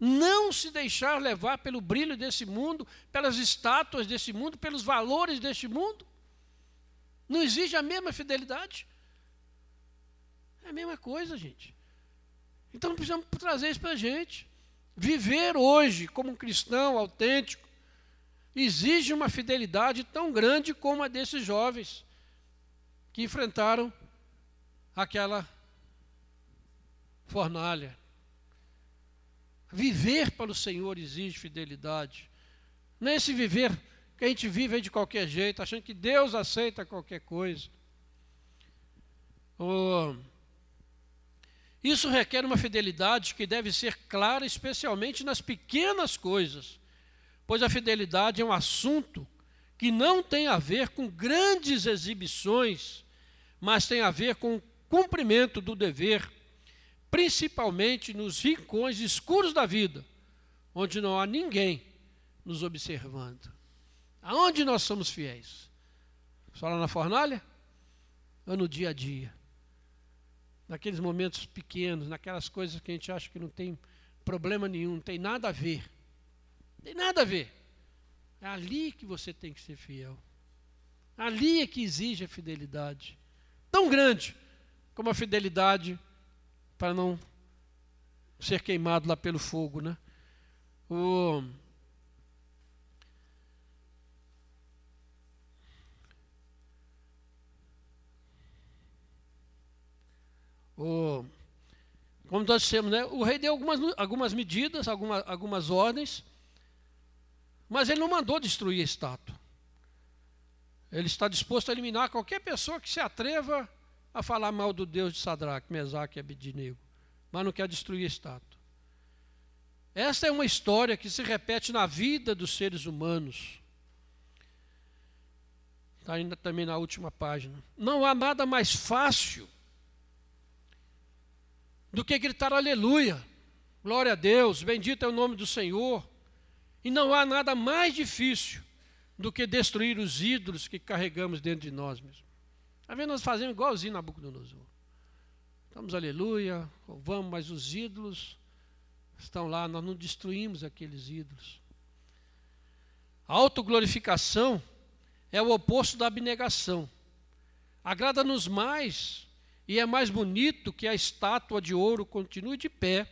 Não se deixar levar pelo brilho desse mundo, pelas estátuas desse mundo, pelos valores deste mundo? Não exige a mesma fidelidade? É a mesma coisa, gente. Então precisamos trazer isso para a gente. Viver hoje como um cristão autêntico exige uma fidelidade tão grande como a desses jovens que enfrentaram aquela fornalha. Viver para o Senhor exige fidelidade. Não é esse viver que a gente vive de qualquer jeito, achando que Deus aceita qualquer coisa. Isso requer uma fidelidade que deve ser clara, especialmente nas pequenas coisas, pois a fidelidade é um assunto que não tem a ver com grandes exibições, mas tem a ver com o cumprimento do dever, principalmente nos rincões escuros da vida, onde não há ninguém nos observando. Aonde nós somos fiéis? Só lá na fornalha? Ou no dia a dia? Naqueles momentos pequenos, naquelas coisas que a gente acha que não tem problema nenhum, não tem nada a ver. Não tem nada a ver. É ali que você tem que ser fiel. Ali é que exige a fidelidade. Tão grande como a fidelidade para não ser queimado lá pelo fogo, né? Como nós dissemos, né? O rei deu algumas medidas, algumas ordens, mas ele não mandou destruir a estátua. Ele está disposto a eliminar qualquer pessoa que se atreva a falar mal do Deus de Sadraque, Mesaque e Abednego, mas não quer destruir a estátua. Esta é uma história que se repete na vida dos seres humanos. Está ainda também na última página. Não há nada mais fácil do que gritar aleluia, glória a Deus, bendito é o nome do Senhor. E não há nada mais difícil do que destruir os ídolos que carregamos dentro de nós mesmos. Às vezes nós fazemos igualzinho Nabucodonosor. Estamos aleluia, louvamos, mas os ídolos estão lá, nós não destruímos aqueles ídolos. A autoglorificação é o oposto da abnegação. Agrada-nos mais e é mais bonito que a estátua de ouro continue de pé,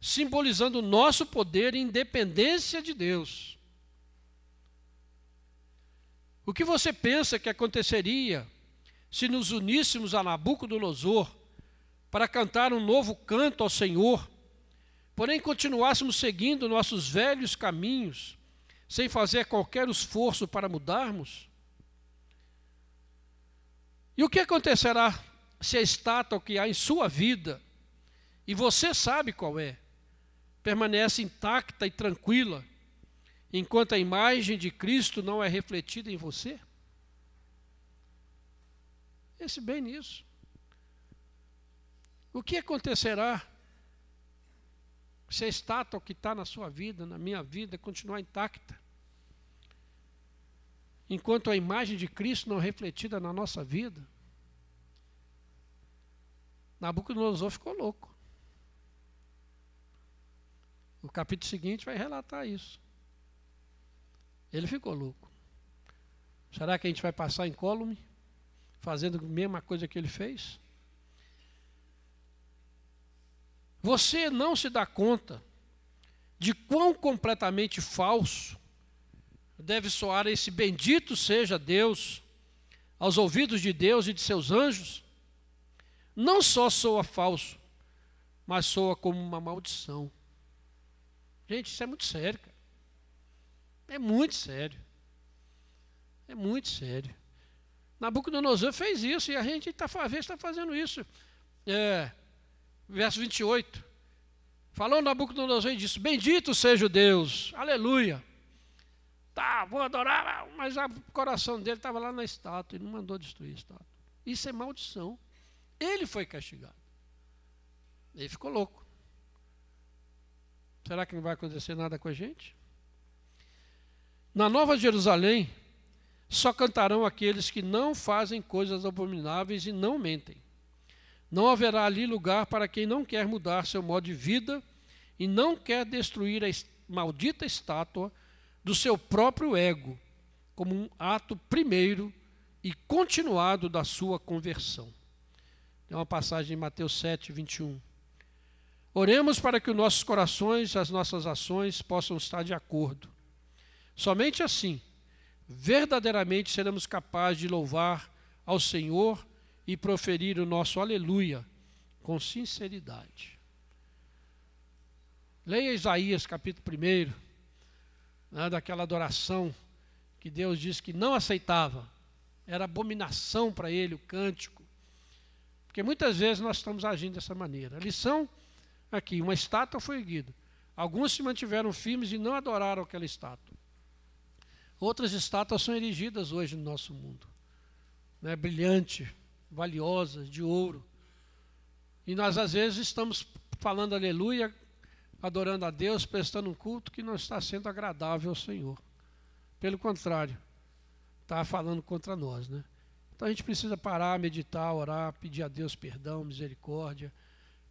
simbolizando o nosso poder e independência de Deus. O que você pensa que aconteceria se nos uníssemos a Nabucodonosor para cantar um novo canto ao Senhor, porém continuássemos seguindo nossos velhos caminhos, sem fazer qualquer esforço para mudarmos? E o que acontecerá se a estátua que há em sua vida, e você sabe qual é, permanece intacta e tranquila, enquanto a imagem de Cristo não é refletida em você? Pense bem nisso. O que acontecerá se a estátua que está na sua vida, na minha vida, continuar intacta? Enquanto a imagem de Cristo não é refletida na nossa vida? Nabucodonosor ficou louco. O capítulo seguinte vai relatar isso. Ele ficou louco. Será que a gente vai passar incólume, fazendo a mesma coisa que ele fez? Você não se dá conta de quão completamente falso deve soar esse bendito seja Deus aos ouvidos de Deus e de seus anjos? Não só soa falso, mas soa como uma maldição. Gente, isso é muito sério, cara. É muito sério. É muito sério. Nabucodonosor fez isso e a gente está fazendo isso. Verso 28. Falou Nabucodonosor e disse: bendito seja o Deus, aleluia. Tá, vou adorar, mas o coração dele estava lá na estátua e não mandou destruir a estátua. Isso é maldição. Ele foi castigado. Ele ficou louco. Será que não vai acontecer nada com a gente? Na Nova Jerusalém, só cantarão aqueles que não fazem coisas abomináveis e não mentem. Não haverá ali lugar para quem não quer mudar seu modo de vida e não quer destruir a maldita estátua do seu próprio ego, como um ato primeiro e continuado da sua conversão. Tem uma passagem em Mateus 7, 21. Oremos para que os nossos corações e as nossas ações possam estar de acordo. Somente assim, verdadeiramente seremos capazes de louvar ao Senhor e proferir o nosso aleluia com sinceridade. Leia Isaías capítulo 1, daquela adoração que Deus disse que não aceitava. Era abominação para ele o cântico. Porque muitas vezes nós estamos agindo dessa maneira. A lição aqui, uma estátua foi erguida. Alguns se mantiveram firmes e não adoraram aquela estátua. Outras estátuas são erigidas hoje no nosso mundo. Brilhante, valiosas, de ouro. E nós às vezes estamos falando aleluia, adorando a Deus, prestando um culto que não está sendo agradável ao Senhor. Pelo contrário, está falando contra nós, né? Então a gente precisa parar, meditar, orar, pedir a Deus perdão, misericórdia,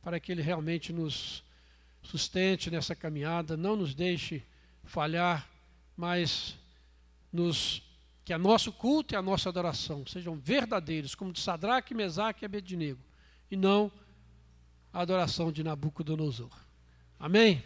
para que Ele realmente nos sustente nessa caminhada, não nos deixe falhar, mas que a nosso culto e a nossa adoração sejam verdadeiros, como de Sadraque, Mesaque e Abednego, e não a adoração de Nabucodonosor. Amém?